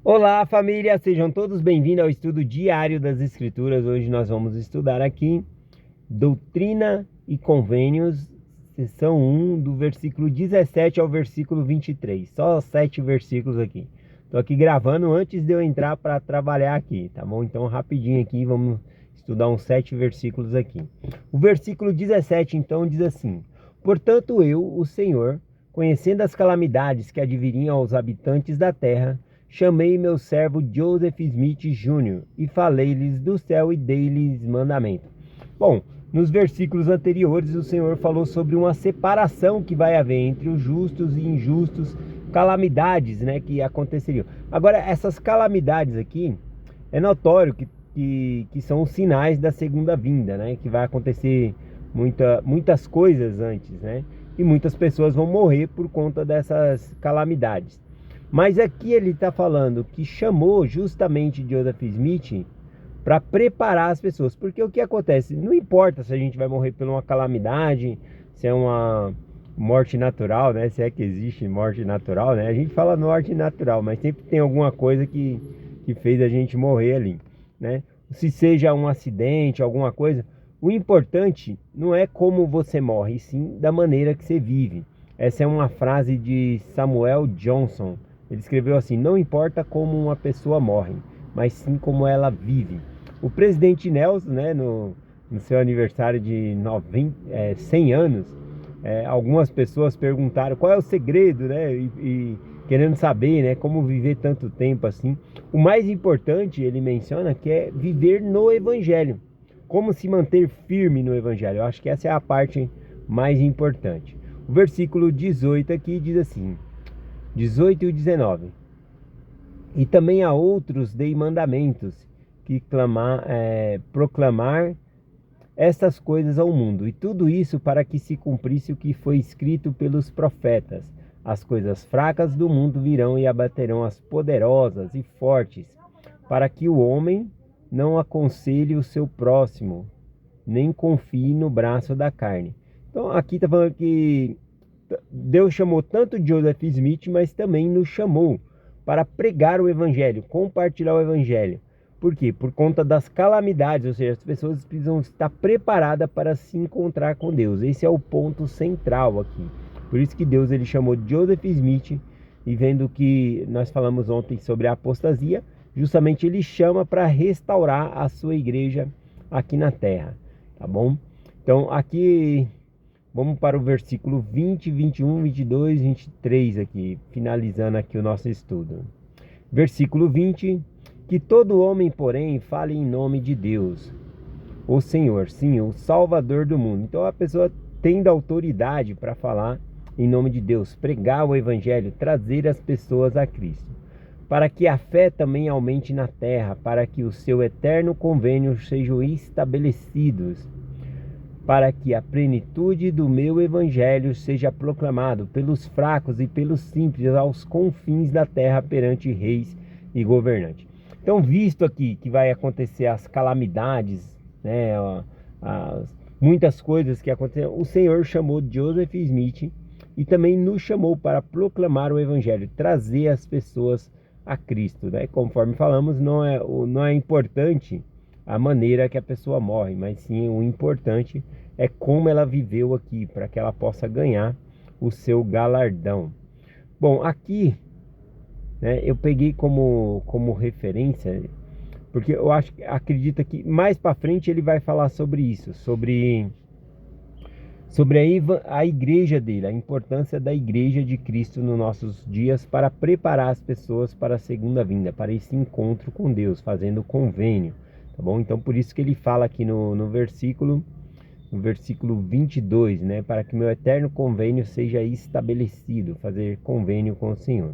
Olá, família! Sejam todos bem-vindos ao estudo diário das Escrituras. Hoje nós vamos estudar aqui Doutrina e Convênios, seção 1, do versículo 17 ao versículo 23. Só 7 versículos aqui. Estou aqui gravando antes de eu entrar para trabalhar aqui, tá bom? Então, rapidinho aqui, vamos estudar uns 7 versículos aqui. O versículo 17, então, diz assim: Portanto, eu, o Senhor, conhecendo as calamidades que adviriam aos habitantes da terra, chamei meu servo Joseph Smith Jr. e falei-lhes do céu e dei-lhes mandamento. Bom, nos versículos anteriores o Senhor falou sobre uma separação que vai haver entre os justos e injustos, calamidades, né, que aconteceriam. Agora, essas calamidades aqui, é notório que são os sinais da segunda vinda, né, que vai acontecer muitas coisas antes, né, e muitas pessoas vão morrer por conta dessas calamidades. Mas aqui ele está falando que chamou justamente Joseph Smith para preparar as pessoas. Porque o que acontece? Não importa se a gente vai morrer por uma calamidade, se é uma morte natural, né? Se é que existe morte natural, né? A gente fala morte natural, mas sempre tem alguma coisa que fez a gente morrer ali, né? Se seja um acidente, alguma coisa. O importante não é como você morre, e sim da maneira que você vive. Essa é uma frase de Samuel Johnson. Ele escreveu assim: não importa como uma pessoa morre, mas sim como ela vive. O presidente Nelson, né, no seu aniversário de 100 anos, algumas pessoas perguntaram qual é o segredo, né, e querendo saber, né, como viver tanto tempo assim. O mais importante, ele menciona, que é viver no Evangelho. Como se manter firme no Evangelho. Eu acho que essa é a parte mais importante. O versículo 18 aqui diz assim: 18 e 19. E também a outros dei mandamentos, que proclamar estas coisas ao mundo. E tudo isso para que se cumprisse o que foi escrito pelos profetas. As coisas fracas do mundo virão e abaterão as poderosas e fortes, para que o homem não aconselhe o seu próximo, nem confie no braço da carne. Então aqui está falando que Deus chamou tanto Joseph Smith, mas também nos chamou para pregar o Evangelho, compartilhar o Evangelho. Por quê? Por conta das calamidades, ou seja, as pessoas precisam estar preparadas para se encontrar com Deus. Esse é o ponto central aqui. Por isso que Deus ele chamou Joseph Smith, e vendo que nós falamos ontem sobre a apostasia, justamente ele chama para restaurar a sua igreja aqui na terra, tá bom? Então aqui vamos para o versículo 20, 21, 22, 23 aqui, finalizando aqui o nosso estudo. Versículo 20: que todo homem, porém, fale em nome de Deus, o Senhor, sim, o Salvador do mundo. Então a pessoa tem autoridade para falar em nome de Deus, pregar o Evangelho, trazer as pessoas a Cristo, para que a fé também aumente na terra, para que o seu eterno convênio sejam estabelecidos, para que a plenitude do meu evangelho seja proclamado pelos fracos e pelos simples aos confins da terra perante reis e governantes. Então, visto aqui que vai acontecer as calamidades, né, muitas coisas que aconteceram, o Senhor chamou Joseph Smith e também nos chamou para proclamar o evangelho, trazer as pessoas a Cristo, né? Conforme falamos, não é importante a maneira que a pessoa morre, mas sim o importante é como ela viveu aqui, para que ela possa ganhar o seu galardão. Bom, aqui, né, eu peguei como referência, porque eu acredito que mais para frente ele vai falar sobre isso, sobre a igreja dele, a importância da igreja de Cristo nos nossos dias para preparar as pessoas para a segunda vinda, para esse encontro com Deus, fazendo convênio, tá bom? Então por isso que ele fala aqui no versículo 22, né? Para que meu eterno convênio seja estabelecido, fazer convênio com o Senhor.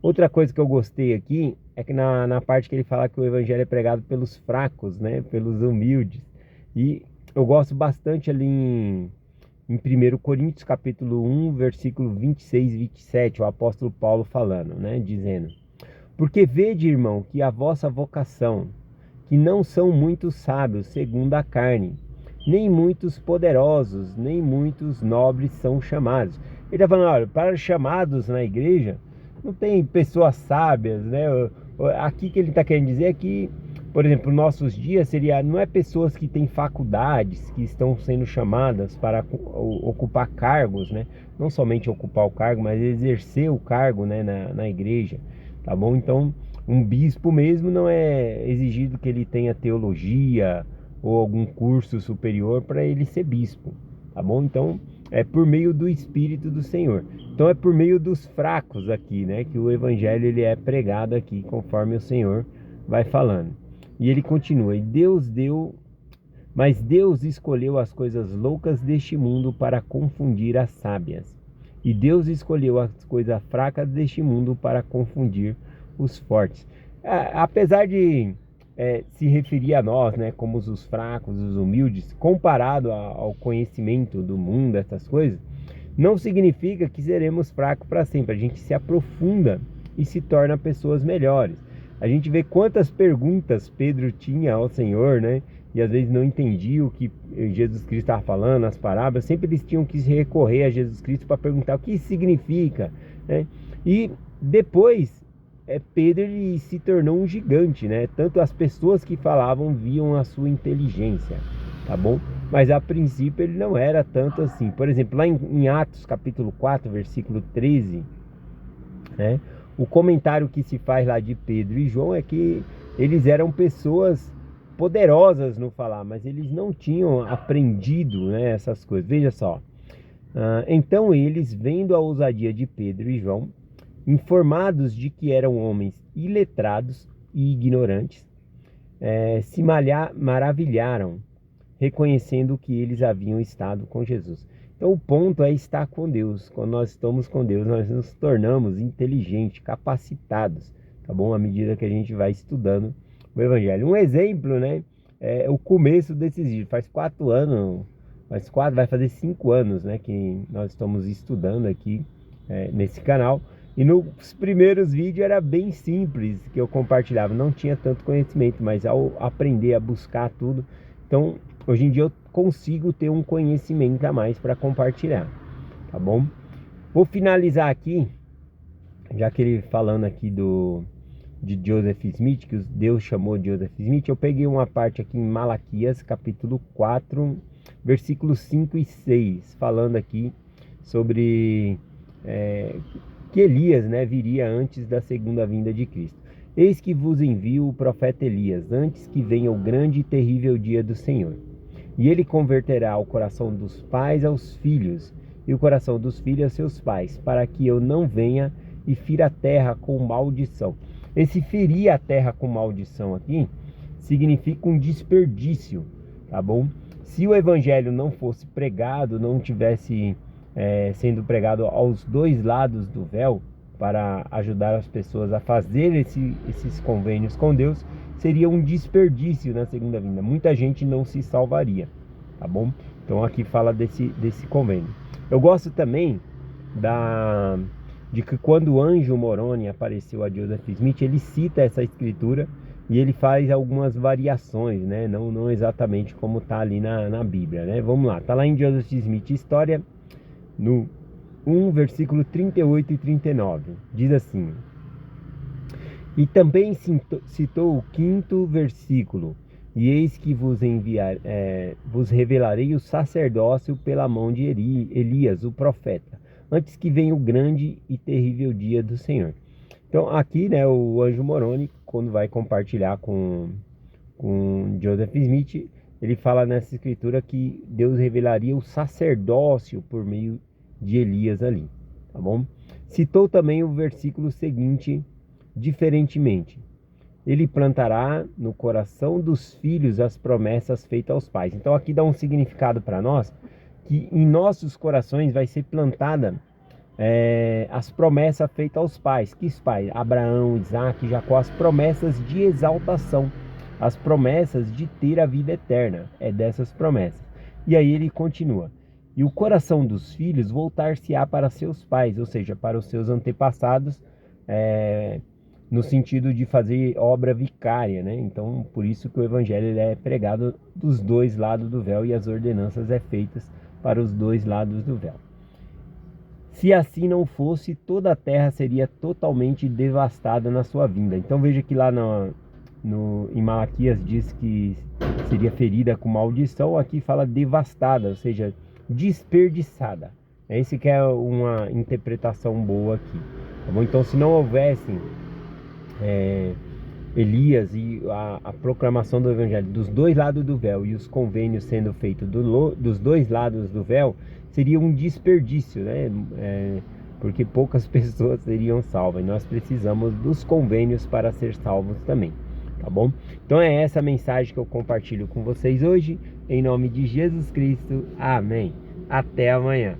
Outra coisa que eu gostei aqui é que na parte que ele fala que o evangelho é pregado pelos fracos, né? Pelos humildes. E eu gosto bastante ali em 1 Coríntios capítulo 1, versículo 26 e 27, o apóstolo Paulo falando, né? Dizendo: porque vede, irmão, que a vossa vocação, que não são muitos sábios segundo a carne, nem muitos poderosos, nem muitos nobres são chamados. Ele está falando, olha, para chamados na igreja, não tem pessoas sábias, né? Aqui que ele está querendo dizer é que, por exemplo, nossos dias não é pessoas que têm faculdades, que estão sendo chamadas para ocupar cargos, né? Não somente ocupar o cargo, mas exercer o cargo, né, na igreja, tá bom? Então, um bispo mesmo não é exigido que ele tenha teologia ou algum curso superior para ele ser bispo, tá bom? Então, é por meio do Espírito do Senhor. Então é por meio dos fracos aqui, né, que o evangelho ele é pregado aqui, conforme o Senhor vai falando. E ele continua: e mas Deus escolheu as coisas loucas deste mundo para confundir as sábias. E Deus escolheu as coisas fracas deste mundo para confundir os fortes. Apesar de se referir a nós, né, como os fracos, os humildes, comparado ao conhecimento do mundo, essas coisas, não significa que seremos fracos para sempre. A gente se aprofunda e se torna pessoas melhores. A gente vê quantas perguntas Pedro tinha ao Senhor, né? E às vezes não entendia o que Jesus Cristo estava falando, as parábolas. Sempre eles tinham que recorrer a Jesus Cristo para perguntar o que isso significa, né? E depois, Pedro ele se tornou um gigante, né? Tanto as pessoas que falavam viam a sua inteligência, tá bom? Mas a princípio ele não era tanto assim. Por exemplo, lá em Atos capítulo 4, versículo 13, né? O comentário que se faz lá de Pedro e João é que eles eram pessoas poderosas no falar, mas eles não tinham aprendido, né, essas coisas. Veja só. Então eles, vendo a ousadia de Pedro e João, informados de que eram homens iletrados e ignorantes, se maravilharam, reconhecendo que eles haviam estado com Jesus. Então o ponto é estar com Deus. Quando nós estamos com Deus, nós nos tornamos inteligentes, capacitados, tá bom? À medida que a gente vai estudando o Evangelho. Um exemplo, né? É o começo desses vídeos. Faz 4 anos, vai fazer 5 anos, né? Que nós estamos estudando aqui nesse canal. E nos primeiros vídeos era bem simples que eu compartilhava. Não tinha tanto conhecimento, mas ao aprender a buscar tudo, então hoje em dia eu consigo ter um conhecimento a mais para compartilhar, tá bom? Vou finalizar aqui, já que ele falando aqui de Joseph Smith, que Deus chamou de Joseph Smith, eu peguei uma parte aqui em Malaquias, capítulo 4, versículos 5 e 6, falando aqui sobre que Elias, né, viria antes da segunda vinda de Cristo. Eis que vos envio o profeta Elias, antes que venha o grande e terrível dia do Senhor. E ele converterá o coração dos pais aos filhos, e o coração dos filhos aos seus pais, para que eu não venha e fira a terra com maldição. Esse ferir a terra com maldição aqui significa um desperdício, tá bom? Se o evangelho não fosse pregado, não tivesse sendo pregado aos dois lados do véu, para ajudar as pessoas a fazer esses convênios com Deus, seria um desperdício na segunda vinda. Muita gente não se salvaria, tá bom? Então aqui fala desse convênio. Eu gosto também de que quando o Ângelo Moroni apareceu a Joseph Smith, ele cita essa escritura e ele faz algumas variações, né? Não exatamente como está ali na Bíblia, né? Vamos lá, está lá em Joseph Smith, História, no 1, versículo 38 e 39, diz assim: e também citou o 5º versículo: e eis que vos revelarei o sacerdócio pela mão de Elias, o profeta, antes que venha o grande e terrível dia do Senhor. Então aqui, né, o Ângelo Moroni, quando vai compartilhar com Joseph Smith, ele fala nessa escritura que Deus revelaria o sacerdócio por meio de Elias ali, tá bom? Citou também o versículo seguinte, diferentemente: ele plantará no coração dos filhos as promessas feitas aos pais. Então aqui dá um significado para nós, que em nossos corações vai ser plantada as promessas feitas aos pais. Que pais? Abraão, Isaac, Jacó, as promessas de exaltação, as promessas de ter a vida eterna, é dessas promessas. E aí ele continua: e o coração dos filhos voltar-se-á para seus pais, ou seja, para os seus antepassados, no sentido de fazer obra vicária, né? Então, por isso que o evangelho ele é pregado dos dois lados do véu e as ordenanças feitas para os dois lados do véu. Se assim não fosse, toda a terra seria totalmente devastada na sua vinda. Então veja que lá em Malaquias diz que seria ferida com maldição, aqui fala devastada, ou seja, desperdiçada. Esse que é uma interpretação boa aqui, tá bom? Então se não houvessem Elias e a proclamação do evangelho dos dois lados do véu e os convênios sendo feitos dos dois lados do véu, seria um desperdício, né? Porque poucas pessoas seriam salvas. E nós precisamos dos convênios para ser salvos também, tá bom? Então é essa a mensagem que eu compartilho com vocês hoje, em nome de Jesus Cristo. Amém. Até amanhã.